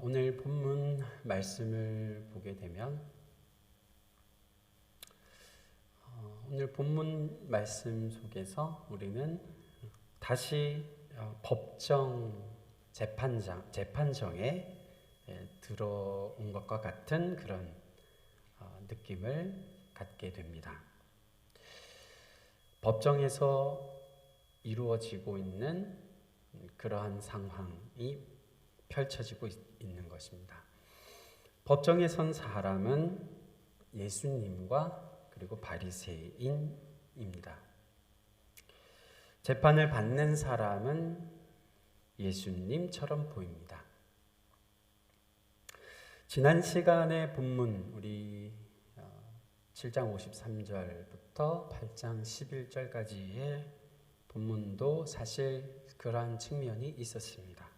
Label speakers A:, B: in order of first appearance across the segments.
A: 오늘 본문 말씀을 보게 되면 오늘 본문 말씀 속에서 우리는 다시 법정 재판정에 들어온 것과 같은 그런 느낌을 갖게 됩니다. 법정에서 이루어지고 있는 그러한 상황이 펼쳐지고 있는 것입니다. 법정에 선 사람은 예수님과 그리고 바리새인입니다. 재판을 받는 사람은 예수님처럼 보입니다. 지난 시간의 본문 우리 7장 53절부터 8장 11절까지의 본문도 사실 그러한 측면이 있었습니다.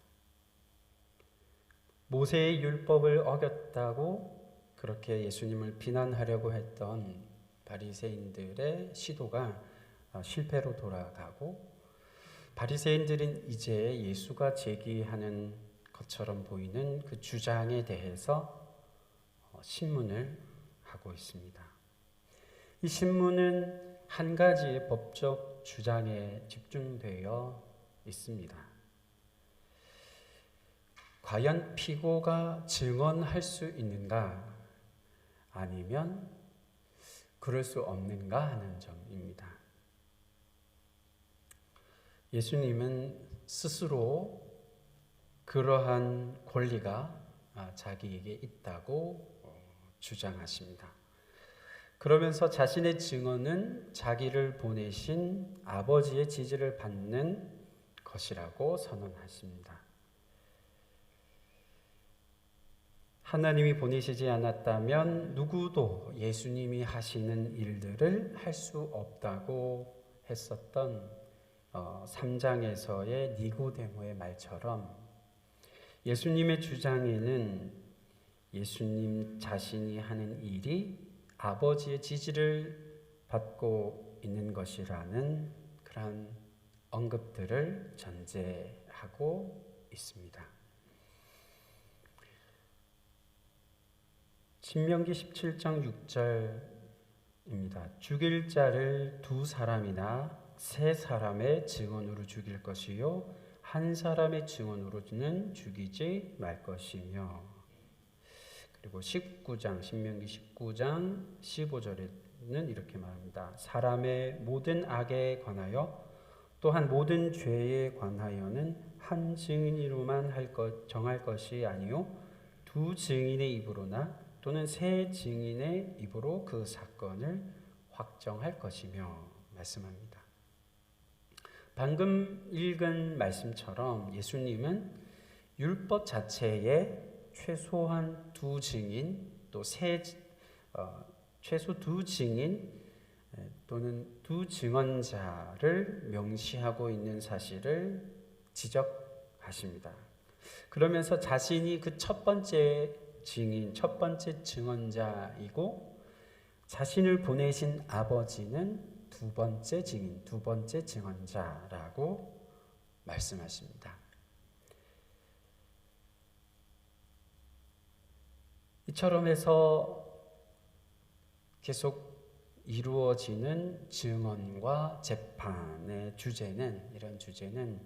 A: 모세의 율법을 어겼다고 그렇게 예수님을 비난하려고 했던 바리새인들의 시도가 실패로 돌아가고, 바리새인들은 이제 예수가 제기하는 것처럼 보이는 그 주장에 대해서 신문을 하고 있습니다. 이 신문은 한 가지의 법적 주장에 집중되어 있습니다. 과연 피고가 증언할 수 있는가, 아니면 그럴 수 없는가 하는 점입니다. 예수님은 스스로 그러한 권리가 자기에게 있다고 주장하십니다. 그러면서 자신의 증언은 자기를 보내신 아버지의 지지를 받는 것이라고 선언하십니다. 하나님이 보내시지 않았다면 누구도 예수님이 하시는 일들을 할 수 없다고 했었던 3장에서의 니고데모의 말처럼, 예수님의 주장에는 예수님 자신이 하는 일이 아버지의 지지를 받고 있는 것이라는 그런 언급들을 전제하고 있습니다. 신명기 17장 6절입니다. 죽일 자를 2사람이나 3사람의 증언으로 죽일 것이요 한 사람의 증언으로는 죽이지 말 것이며, 그리고 신명기 19장 15절에는 이렇게 말합니다. 사람의 모든 악에 관하여 또한 모든 죄에 관하여는 한 증인으로만 정할 것이 아니요 2 증인의 입으로나 또는 3 증인의 입으로 그 사건을 확정할 것이며 말씀합니다. 방금 읽은 말씀처럼 예수님은 율법 자체에 최소한 2 증인, 또 최소 2 증인 또는 2 증언자를 명시하고 있는 사실을 지적하십니다. 그러면서 자신이 그 첫 번째 증인, 첫 번째 증언자이고 자신을 보내신 아버지는 2번째 증인, 2번째 증언자라고 말씀하십니다. 이처럼 해서 계속 이루어지는 증언과 재판의 이런 주제는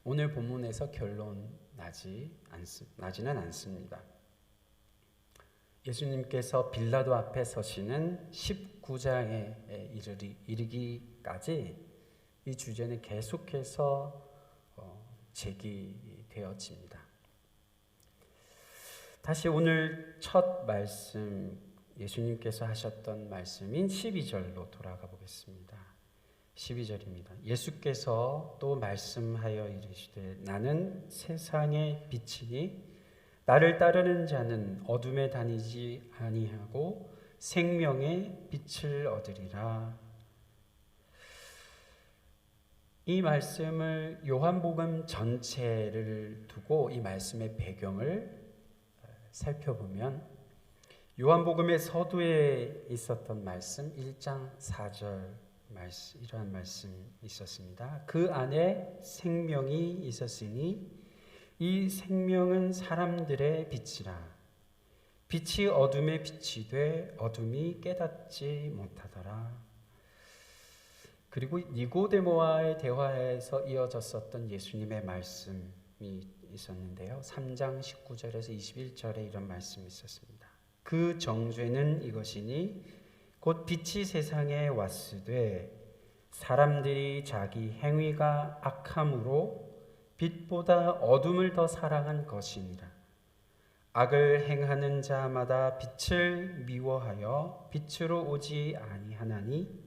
A: 오늘 본문에서 결론 나지는 않습니다. 예수님께서 빌라도 앞에 서시는 19장에 이르기까지 이 주제는 계속해서 제기되어집니다. 다시 오늘 첫 말씀, 예수님께서 하셨던 말씀인 12절로 돌아가 보겠습니다. 12절입니다. 예수께서 또 말씀하여 이르시되 나는 세상의 빛이니 나를 따르는 자는 어둠에 다니지 아니하고 생명의 빛을 얻으리라. 이 말씀을 요한복음 전체를 두고 이 말씀의 배경을 살펴보면 요한복음의 서두에 있었던 말씀 1장 4절 이러한 말씀이 있었습니다. 그 안에 생명이 있었으니 이 생명은 사람들의 빛이라. 빛이 어둠에 빛이 돼 어둠이 깨닫지 못하더라. 그리고 니고데모와의 대화에서 이어졌었던 예수님의 말씀이 있었는데요. 3장 19절에서 21절에 이런 말씀이 있었습니다. 그 정죄는 이것이니 곧 빛이 세상에 왔으되 사람들이 자기 행위가 악함으로 빛보다 어둠을 더 사랑한 것이니라. 악을 행하는 자마다 빛을 미워하여 빛으로 오지 아니하나니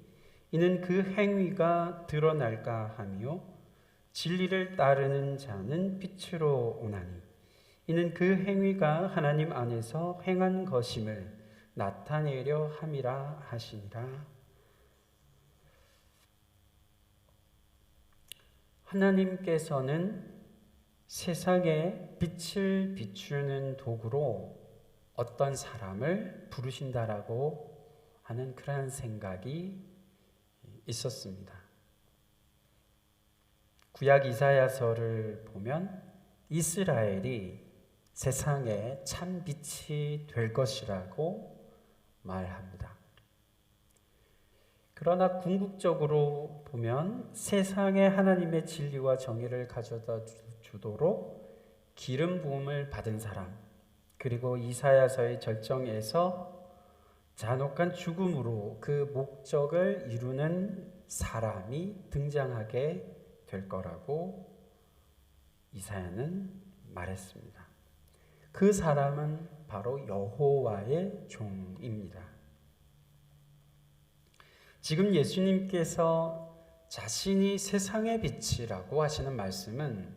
A: 이는 그 행위가 드러날까 하며 진리를 따르는 자는 빛으로 오나니 이는 그 행위가 하나님 안에서 행한 것임을 나타내려 함이라 하시니라. 하나님께서는 세상에 빛을 비추는 도구로 어떤 사람을 부르신다라고 하는 그러한 생각이 있었습니다. 구약 이사야서를 보면 이스라엘이 세상에 참 빛이 될 것이라고 말합니다. 그러나 궁극적으로 보면 세상에 하나님의 진리와 정의를 가져다 주도록 기름 부음을 받은 사람, 그리고 이사야서의 절정에서 잔혹한 죽음으로 그 목적을 이루는 사람이 등장하게 될 거라고 이사야는 말했습니다. 그 사람은 바로 여호와의 종입니다. 지금 예수님께서 자신이 세상의 빛이라고 하시는 말씀은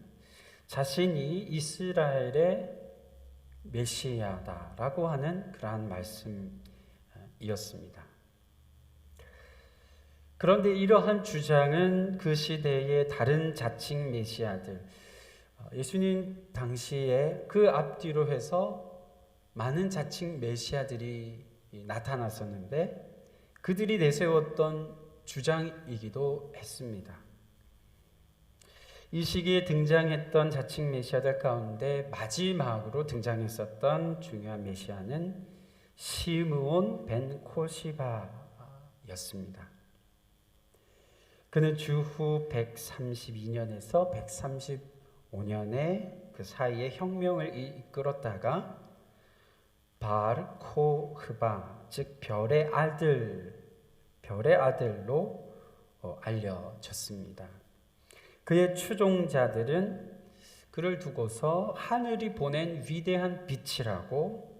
A: 자신이 이스라엘의 메시아다라고 하는 그러한 말씀이었습니다. 그런데 이러한 주장은 그 시대의 다른 자칭 메시아들, 예수님 당시에 그 앞뒤로 해서 많은 자칭 메시아들이 나타났었는데 그들이 내세웠던 주장이기도 했습니다. 이 시기에 등장했던 자칭 메시아들 가운데 마지막으로 등장했었던 중요한 메시아는 시므온 벤 코시바였습니다. 그는 주후 132년에서 135년에 그 사이에 혁명을 이끌었다가 발 코흐바, 즉 별의 아들로 알려졌습니다. 그의 추종자들은 그를 두고서 하늘이 보낸 위대한 빛이라고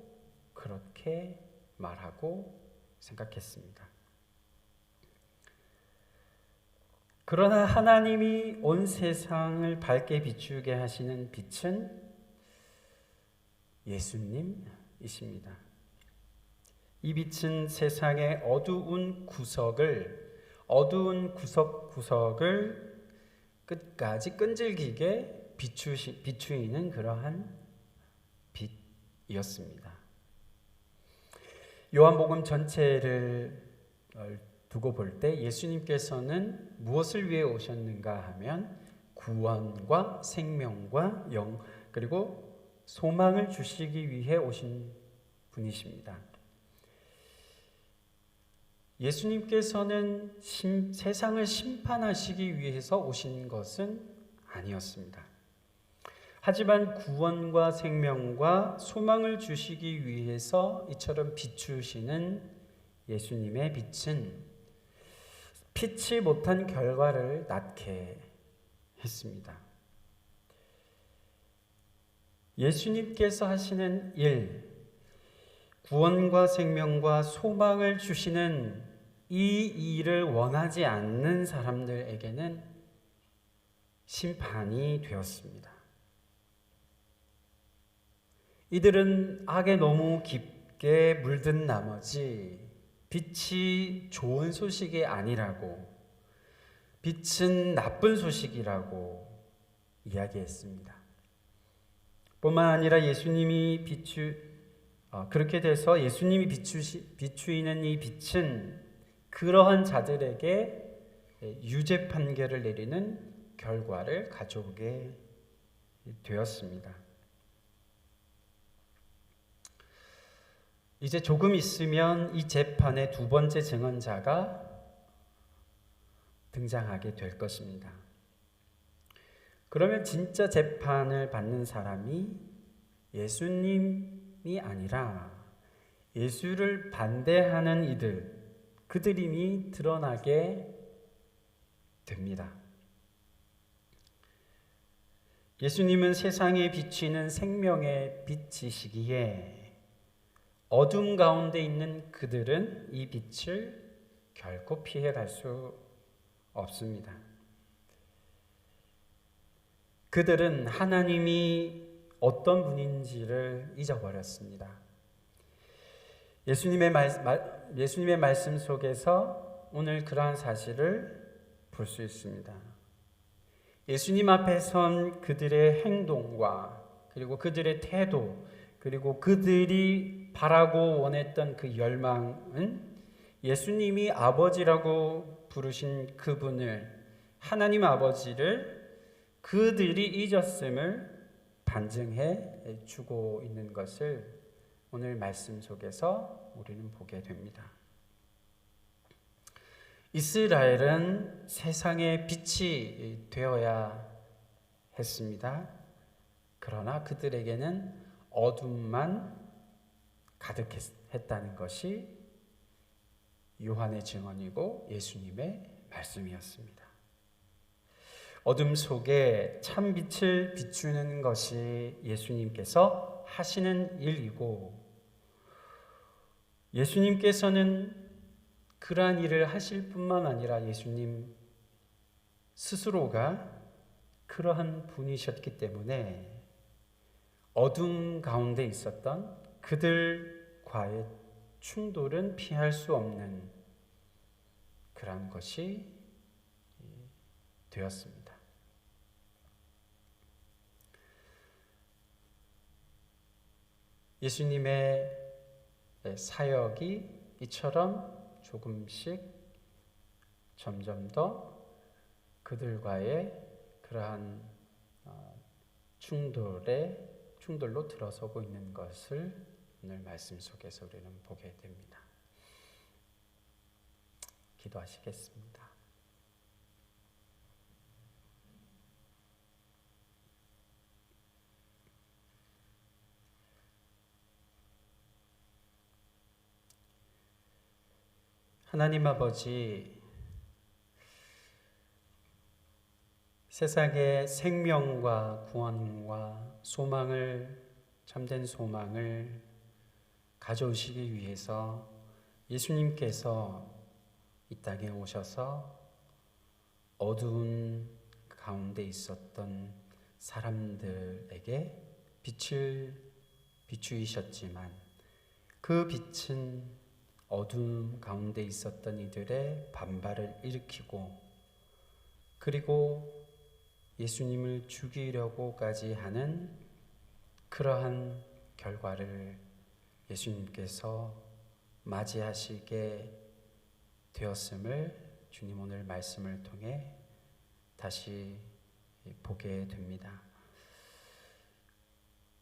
A: 그렇게 말하고 생각했습니다. 그러나 하나님이 온 세상을 밝게 비추게 하시는 빛은 예수님이십니다. 이 빛은 세상의 어두운 구석구석을 끝까지 끈질기게 비추이는 그러한 빛이었습니다. 요한복음 전체를 두고 볼 때 예수님께서는 무엇을 위해 오셨는가 하면 구원과 생명과 그리고 소망을 주시기 위해 오신 분이십니다. 예수님께서는 세상을 심판하시기 위해서 오신 것은 아니었습니다. 하지만 구원과 생명과 소망을 주시기 위해서 이처럼 비추시는 예수님의 빛은 피치 못한 결과를 낳게 했습니다. 예수님께서 하시는 일, 구원과 생명과 소망을 주시는 이 일을 원하지 않는 사람들에게는 심판이 되었습니다. 이들은 악에 너무 깊게 물든 나머지 빛이 좋은 소식이 아니라고, 빛은 나쁜 소식이라고 이야기했습니다. 뿐만 아니라 예수님이 그렇게 돼서 예수님이 비추이는 이 빛은 그러한 자들에게 유죄 판결을 내리는 결과를 가져오게 되었습니다. 이제 조금 있으면 이 재판의 두 번째 증언자가 등장하게 될 것입니다. 그러면 진짜 재판을 받는 사람이 예수님이 아니라 예수를 반대하는 그들임이 드러나게 됩니다. 예수님은 세상에 비치는 생명의 빛이시기에 어둠 가운데 있는 그들은 이 빛을 결코 피해갈 수 없습니다. 그들은 하나님이 어떤 분인지를 잊어버렸습니다. 예수님의 말씀 속에서 오늘 그러한 사실을 볼 수 있습니다. 예수님 앞에 선 그들의 행동과 그리고 그들의 태도 그리고 그들이 바라고 원했던 그 열망은 예수님이 아버지라고 부르신 그분을 하나님 아버지를 그들이 잊었음을 반증해 주고 있는 것을 오늘 말씀 속에서 우리는 보게 됩니다. 이스라엘은 세상의 빛이 되어야 했습니다. 그러나 그들에게는 어둠만 가득했다는 것이 요한의 증언이고 예수님의 말씀이었습니다. 어둠 속에 참 빛을 비추는 것이 예수님께서 하시는 일이고 예수님께서는 그러한 일을 하실 뿐만 아니라 예수님 스스로가 그러한 분이셨기 때문에 어둠 가운데 있었던 그들과의 충돌은 피할 수 없는 그러한 것이 되었습니다. 예수님의 사역이 이처럼 조금씩 점점 더 그들과의 그러한 충돌로 들어서고 있는 것을 오늘 말씀 속에서 우리는 보게 됩니다. 기도하시겠습니다. 하나님 아버지, 세상의 생명과 구원과 참된 소망을 가져오시기 위해서 예수님께서 이 땅에 오셔서 어두운 가운데 있었던 사람들에게 빛을 비추이셨지만 그 빛은 어둠 가운데 있었던 이들의 반발을 일으키고 그리고 예수님을 죽이려고까지 하는 그러한 결과를 예수님께서 맞이하시게 되었음을 주님 오늘 말씀을 통해 다시 보게 됩니다.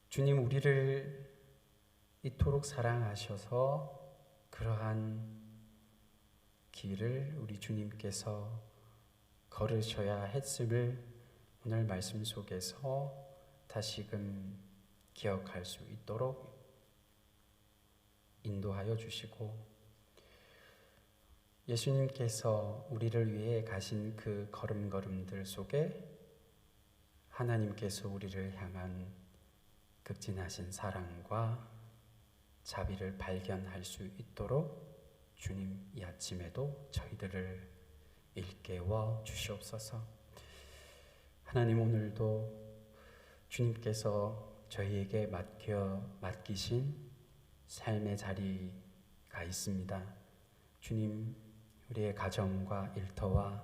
A: 주님 우리를 이토록 사랑하셔서 그러한 길을 우리 주님께서 걸으셔야 했음을 오늘 말씀 속에서 다시금 기억할 수 있도록 인도하여 주시고 예수님께서 우리를 위해 가신 그 걸음걸음들 속에 하나님께서 우리를 향한 극진하신 사랑과 자비를 발견할 수 있도록 주님 이 아침에도 저희들을 일깨워 주시옵소서. 하나님 오늘도 주님께서 저희에게 맡기신 삶의 자리가 있습니다. 주님 우리의 가정과 일터와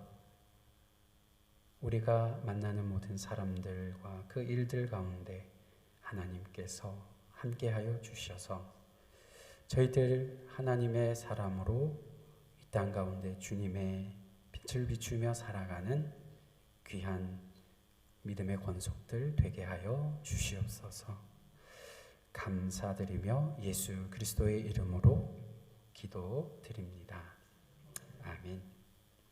A: 우리가 만나는 모든 사람들과 그 일들 가운데 하나님께서 함께하여 주셔서 저희들 하나님의 사람으로 이 땅 가운데 주님의 빛을 비추며 살아가는 귀한 믿음의 권속들 되게 하여 주시옵소서. 감사드리며 예수 그리스도의 이름으로 기도드립니다. 아멘.